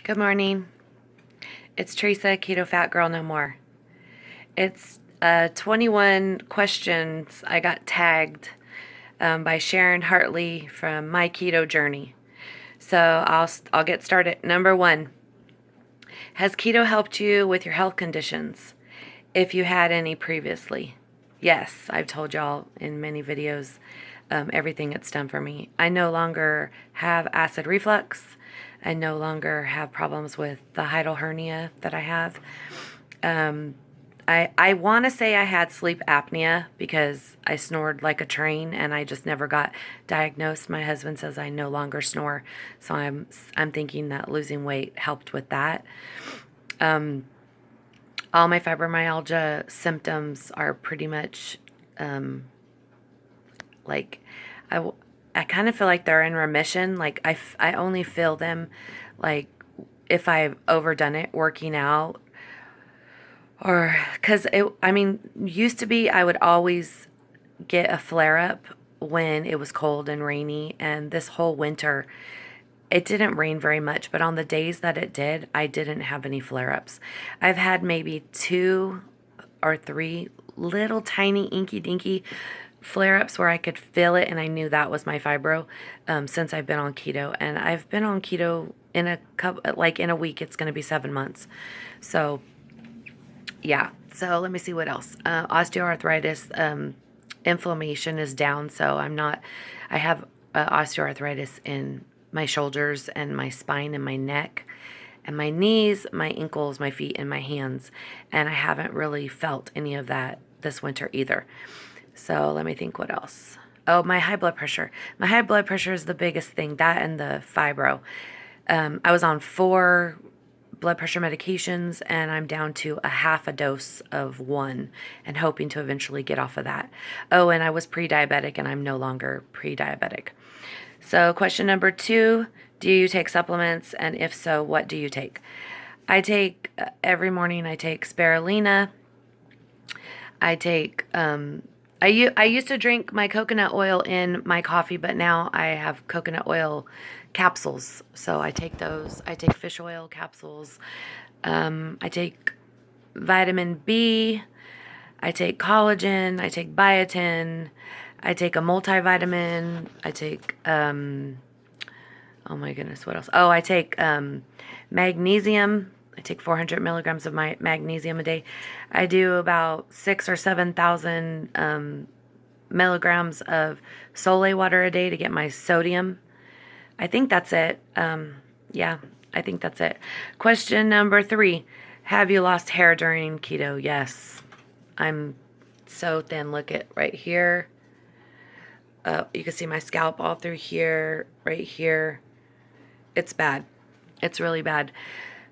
Good morning. It's Theresa, Ketofatgurlnomore. It's 21 questions I got tagged by Sharon Hartley from My Keto Journey. So I'll get started. Number 1, has keto helped you with your health conditions? If you had any previously. Yes, I've told y'all in many videos everything it's done for me. I no longer have acid reflux. I no longer have problems with the hiatal hernia that I have. I want to say I had sleep apnea because I snored like a train and I just never got diagnosed. My husband says I no longer snore, so I'm thinking that losing weight helped with that. All my fibromyalgia symptoms are pretty much like I kind of feel like they're in remission. Like I only feel them like if I've overdone it working out, or because used to be I would always get a flare up when it was cold and rainy, and this whole winter it didn't rain very much, but on the days that it did, I didn't have any flare-ups. I've had maybe 2 or 3 little tiny inky dinky flare-ups where I could feel it and I knew that was my fibro since I've been on keto. And I've been on keto in a week it's going to be 7 months. So yeah. So let me see what else. Osteoarthritis, inflammation is down, so I have osteoarthritis in my shoulders and my spine and my neck and my knees, my ankles, my feet, and my hands. And I haven't really felt any of that this winter either. So let me think what else. Oh, my high blood pressure. My high blood pressure is the biggest thing, that and the fibro. I was on 4 blood pressure medications and I'm down to a half a dose of 1 and hoping to eventually get off of that. Oh, and I was pre-diabetic and I'm no longer pre-diabetic. So question number 2, do you take supplements? And if so, what do you take? I take, every morning I take spirulina. I take, I used to drink my coconut oil in my coffee, but now I have coconut oil capsules. So I take those. I take fish oil capsules. I take vitamin B. I take collagen. I take biotin. I take a multivitamin. I take, oh my goodness, what else? Oh, I take magnesium. I take 400 milligrams of my magnesium a day. I do about 6,000 or 7,000 milligrams of Sole water a day to get my sodium. I think that's it. Yeah, I think that's it. Question number 3, have you lost hair during keto? Yes. I'm so thin. Look at right here. You can see my scalp all through here, right here. It's bad. It's really bad.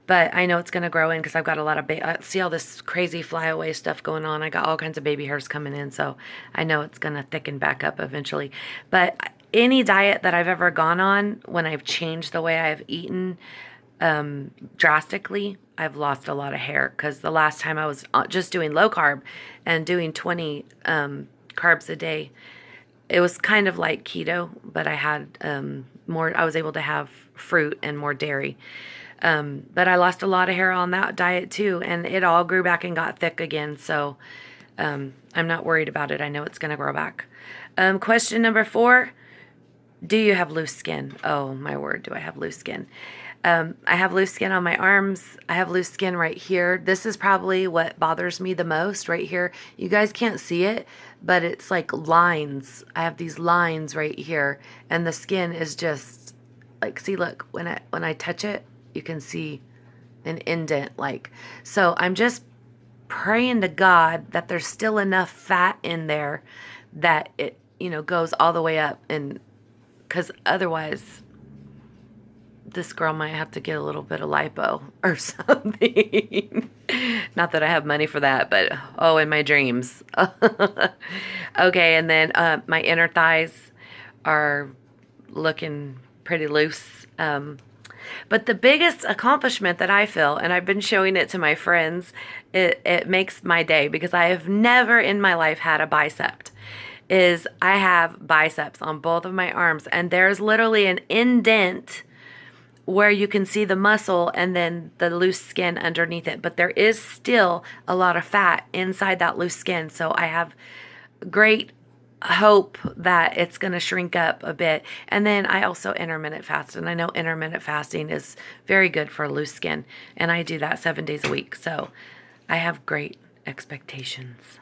But I know it's going to grow in because I've got a lot of, see all this crazy flyaway stuff going on. I got all kinds of baby hairs coming in, so I know it's going to thicken back up eventually. But any diet that I've ever gone on, when I've changed the way I've eaten drastically, I've lost a lot of hair. Because the last time I was just doing low carb and doing 20 carbs a day, it was kind of like keto, but I had I was able to have fruit and more dairy. But I lost a lot of hair on that diet too, and it all grew back and got thick again. So I'm not worried about it. I know it's going to grow back. Question number 4, do you have loose skin? Oh my word, do I have loose skin? I have loose skin on my arms. I have loose skin right here. This is probably what bothers me the most right here. You guys can't see it, but it's like lines. I have these lines right here, and the skin is just like, see, look, when I touch it, you can see an indent like. So I'm just praying to God that there's still enough fat in there that it, goes all the way up, and because otherwise this girl might have to get a little bit of lipo or something. Not that I have money for that, but in my dreams. Okay, and then my inner thighs are looking pretty loose. But the biggest accomplishment that I feel, and I've been showing it to my friends, it makes my day because I have never in my life had a bicep, is I have biceps on both of my arms, and there's literally an indent where you can see the muscle and then the loose skin underneath it. But there is still a lot of fat inside that loose skin. So I have great hope that it's going to shrink up a bit. And then I also intermittent fast, and I know intermittent fasting is very good for loose skin, and I do that 7 days a week. So I have great expectations.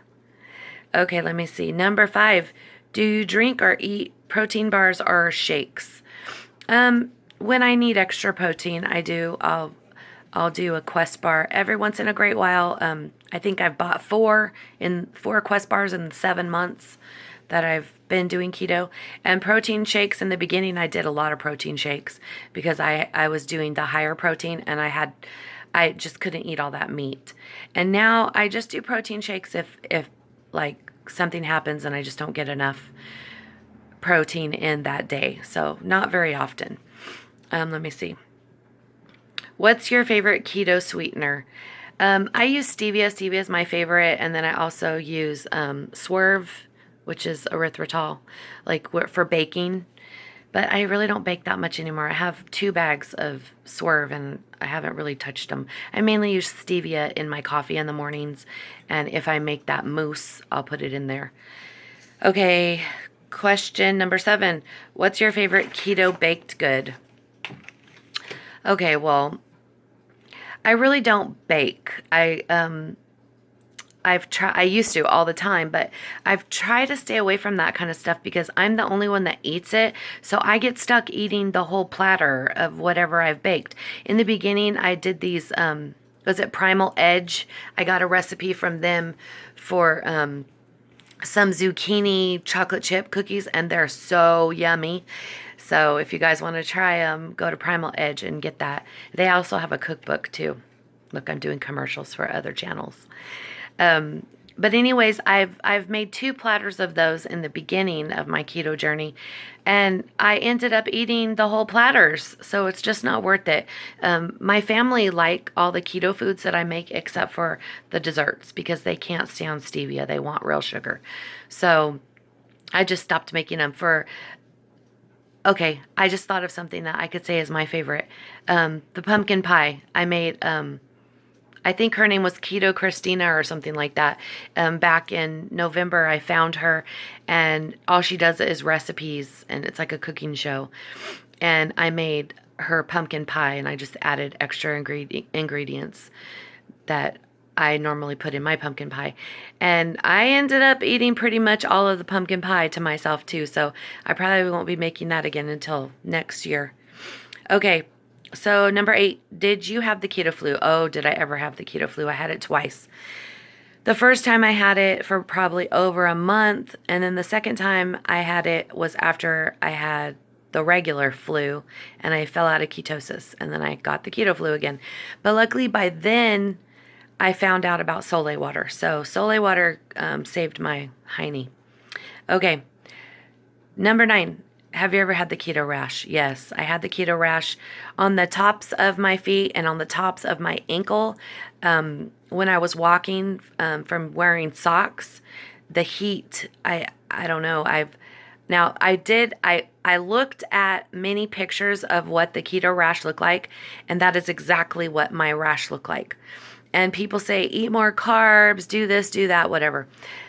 Okay, let me see. Number 5, do you drink or eat protein bars or shakes? When I need extra protein, I do. I'll do a Quest bar every once in a great while. I think I've bought 4 Quest bars in 7 months that I've been doing keto. And protein shakes, in the beginning I did a lot of protein shakes because I was doing the higher protein, and I just couldn't eat all that meat. And now I just do protein shakes if like something happens and I just don't get enough protein in that day. So not very often. Let me see. What's your favorite keto sweetener? I use stevia. Stevia is my favorite. And then I also use Swerve, which is erythritol, like for baking. But I really don't bake that much anymore. I have 2 bags of Swerve, and I haven't really touched them. I mainly use stevia in my coffee in the mornings. And if I make that mousse, I'll put it in there. Okay, question number 7. What's your favorite keto baked good? Okay, well, I really don't bake. I used to all the time, but I've tried to stay away from that kind of stuff because I'm the only one that eats it. So I get stuck eating the whole platter of whatever I've baked. In the beginning, I did these, was it Primal Edge? I got a recipe from them for some zucchini chocolate chip cookies, and they're so yummy. So if you guys want to try them, go to Primal Edge and get that. They also have a cookbook too. Look, I'm doing commercials for other channels. But anyways, I've made 2 platters of those in the beginning of my keto journey, and I ended up eating the whole platters. So it's just not worth it. My family like all the keto foods that I make except for the desserts because they can't stand stevia. They want real sugar. So I just stopped making them okay, I just thought of something that I could say is my favorite. The pumpkin pie. I made, I think her name was Keto Christina or something like that. Back in November, I found her, and all she does is recipes, and it's like a cooking show. And I made her pumpkin pie, and I just added extra ingredients that I normally put in my pumpkin pie. And I ended up eating pretty much all of the pumpkin pie to myself too. So I probably won't be making that again until next year. Okay. So number 8, did you have the keto flu? Oh, did I ever have the keto flu? I had it twice. The first time I had it for probably over a month. And then the second time I had it was after I had the regular flu and I fell out of ketosis. And then I got the keto flu again. But luckily by then I found out about Soleil water. So Soleil water saved my hiney. Okay. Number 9. Have you ever had the keto rash? Yes, I had the keto rash on the tops of my feet and on the tops of my ankle. When I was walking from wearing socks, the heat, I don't know. I looked at many pictures of what the keto rash looked like, and that is exactly what my rash looked like. And people say, eat more carbs, do this, do that, whatever.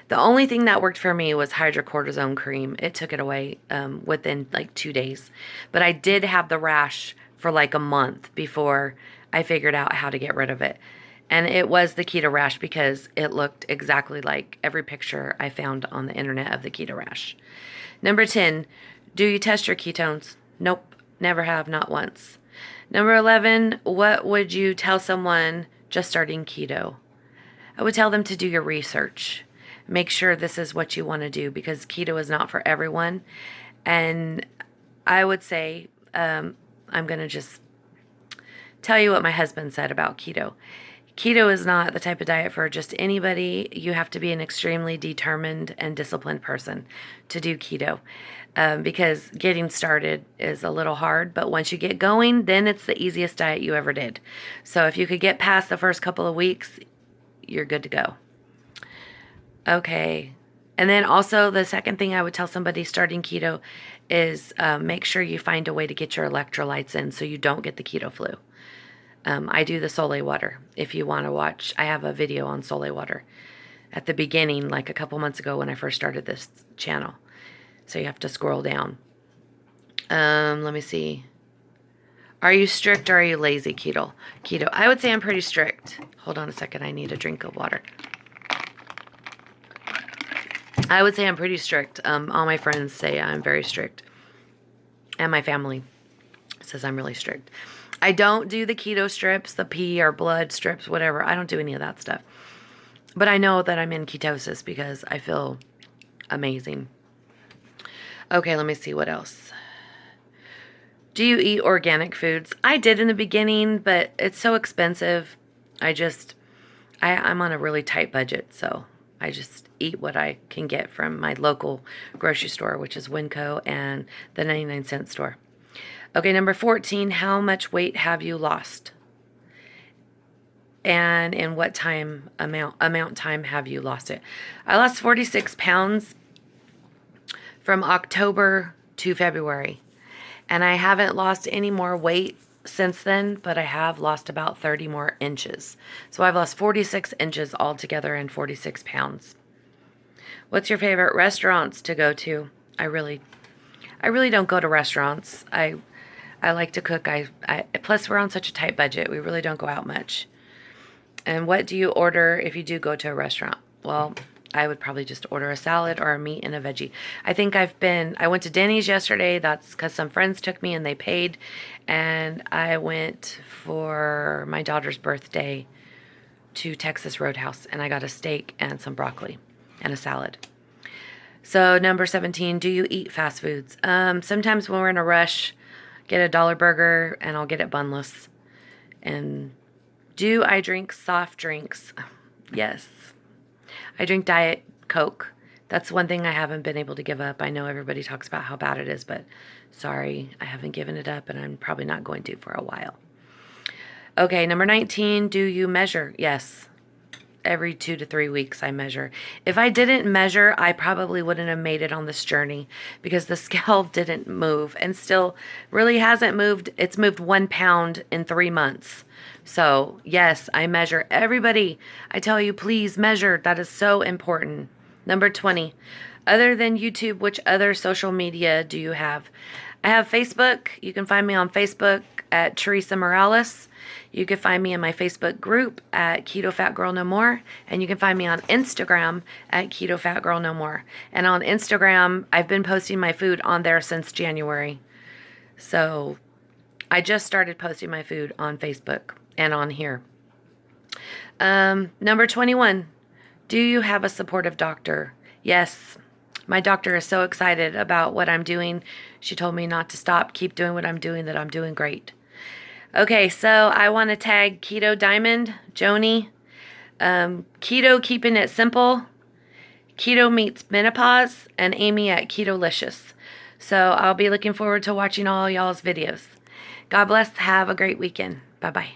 The only thing that worked for me was hydrocortisone cream. It took it away within like 2 days. But I did have the rash for like a month before I figured out how to get rid of it. And it was the keto rash because it looked exactly like every picture I found on the internet of the keto rash. Number 10, do you test your ketones? Nope, never have, not once. Number 11, what would you tell someone just starting keto? I would tell them to do your research. Make sure this is what you want to do because keto is not for everyone. And I would say, I'm going to just tell you what my husband said about keto. Keto is not the type of diet for just anybody. You have to be an extremely determined and disciplined person to do keto because getting started is a little hard. But once you get going, then it's the easiest diet you ever did. So if you could get past the first couple of weeks, you're good to go. Okay. And then also the second thing I would tell somebody starting keto is make sure you find a way to get your electrolytes in so you don't get the keto flu. I do the Sole water. If you want to watch, I have a video on Sole water at the beginning, like a couple months ago when I first started this channel. So you have to scroll down. Let me see. Are you strict or are you lazy keto? I would say I'm pretty strict. Hold on a second. I need a drink of water. I would say I'm pretty strict. All my friends say I'm very strict. And my family says I'm really strict. I don't do the keto strips, the pee or blood strips, whatever. I don't do any of that stuff. But I know that I'm in ketosis because I feel amazing. Okay, let me see what else. Do you eat organic foods? I did in the beginning, but it's so expensive. I'm on a really tight budget, so I just eat what I can get from my local grocery store, which is Winco and the 99-cent store. Okay, number 14, how much weight have you lost? And in what amount time have you lost it? I lost 46 pounds from October to February. And I haven't lost any more weight since then, but I have lost about 30 more inches. So I've lost 46 inches altogether and 46 pounds. What's your favorite restaurants to go to? I really don't go to restaurants. I like to cook. Plus we're on such a tight budget. We really don't go out much. And what do you order if you do go to a restaurant? Well, I would probably just order a salad or a meat and a veggie. I went to Denny's yesterday. That's because some friends took me and they paid. And I went for my daughter's birthday to Texas Roadhouse. And I got a steak and some broccoli and a salad. So number 17, do you eat fast foods? Sometimes when we're in a rush, get a dollar burger and I'll get it bunless. And do I drink soft drinks? Yes. I drink Diet Coke. That's one thing I haven't been able to give up. I know everybody talks about how bad it is, but sorry, I haven't given it up and I'm probably not going to for a while. Okay, number 19, do you measure? Yes. Every 2 to 3 weeks I measure. If I didn't measure, I probably wouldn't have made it on this journey because the scale didn't move and still really hasn't moved. It's moved 1 pound in 3 months. So yes, I measure. Everybody, I tell you, please measure. That is so important. Number 20, other than YouTube, which other social media do you have? I have Facebook. You can find me on Facebook at Theresa Morales. You can find me in my Facebook group at Ketofatgurlnomore. And you can find me on Instagram at Ketofatgurlnomore. And on Instagram, I've been posting my food on there since January. So I just started posting my food on Facebook and on here. Number 21, do you have a supportive doctor? Yes. My doctor is so excited about what I'm doing. She told me not to stop, keep doing what I'm doing, that I'm doing great. Okay, so I want to tag Keto Diamond, Joni, Keto Keeping It Simple, Keto Meets Menopause, and Amy at Ketolicious. So I'll be looking forward to watching all y'all's videos. God bless. Have a great weekend. Bye-bye.